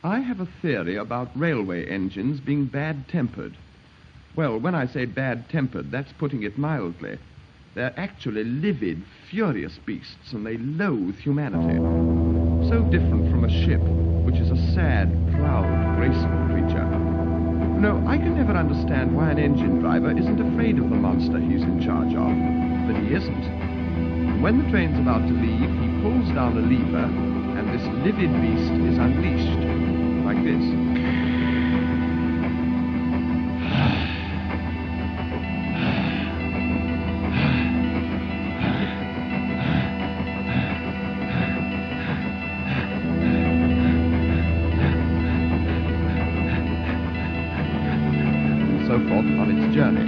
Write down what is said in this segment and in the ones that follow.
I have a theory about railway engines being bad-tempered. Well, when I say bad-tempered, that's putting it mildly. They're actually livid, furious beasts, and they loathe humanity. So different from a ship, which is a sad, proud, graceful creature. No, I can never understand why an engine driver isn't afraid of the monster he's in charge of. But he isn't. And when the train's about to leave, he pulls down a lever, and this livid beast is unleashed. Like this. And so forth on its journey.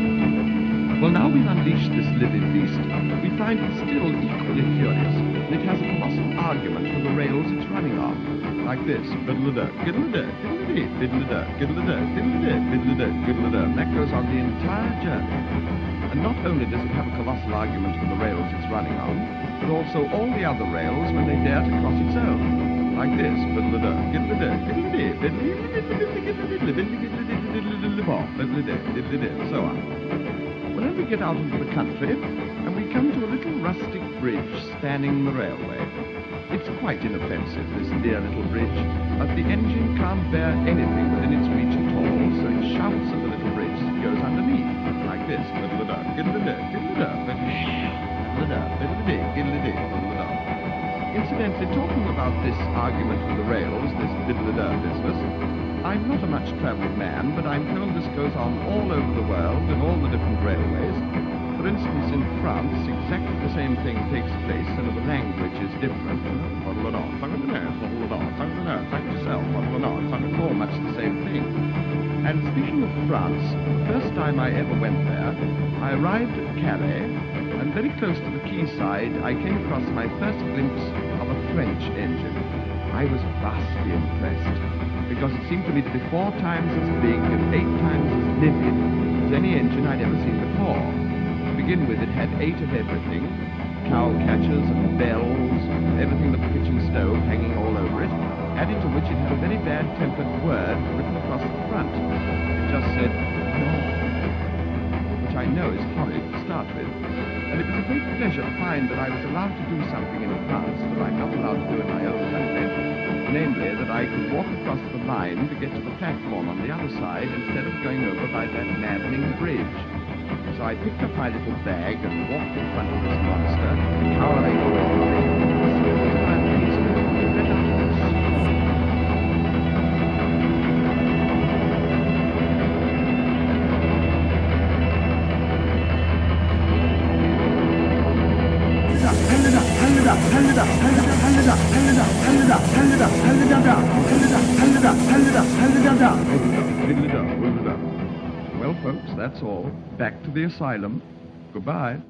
Well, now we've unleashed this livid beast, we find it still equally furious, and it has a colossal argument for the rails it's running on. Like this. Fiddle-a-duh, fiddle-a-duh, fiddle-a-dee, fiddle-a-duh, fiddle-a-duh, fiddle-a-dee, fiddle-a-duh, fiddle-a-duh. And that goes on the entire journey. And not only does it have a colossal argument for the rails it's running on, but also all the other rails when they dare to cross its own. Like this. Fiddle-a-duh, fiddle-a-duh, fiddle-a-dee, fiddle-a-dee, fiddle-a-dee, and so on. Well, then we get out into the country, and we come to a little rustic bridge spanning the railway. It's quite inoffensive, this dear little bridge, but the engine can't bear anything within its reach at all, so it shouts at the little bridge as it goes underneath, like this. Fiddle-a-duh, fiddle-a-duh, fiddle-a-duh, fiddle-a-duh, fiddle-a-dee, fiddle-a-dee, fiddle-a-duh. Incidentally, talking about this argument with the rails, this fiddle-a-duh business, I'm not a much-travelled man, but I'm told this goes on all over the world in all the different railways. For instance, in France, exactly the same thing takes place, and the language is different. It's all much the same thing. And speaking of France, the first time I ever went there, I arrived at Calais, and very close to the quayside, I came across my first glimpse of a French engine. I was vastly impressed, because it seemed to me to be 4 times as big and 8 times as livid as any engine I'd ever seen before. To begin with, it had 8 of everything, cow catchers and bells, and everything but the kitchen stove hanging all over it, added to which it had a very bad-tempered word written across the front. It just said, "No," which I know is horrid to start with. And it was a great pleasure to find that I was allowed to do something in France that I'm not allowed to do in my own country, namely that I could walk across the line to get to the platform on the other side instead of going over by that maddening bridge. So I picked up my little bag and walked in front of this monster, cowering away from it. Well, folks, that's all. Back to the asylum. Goodbye.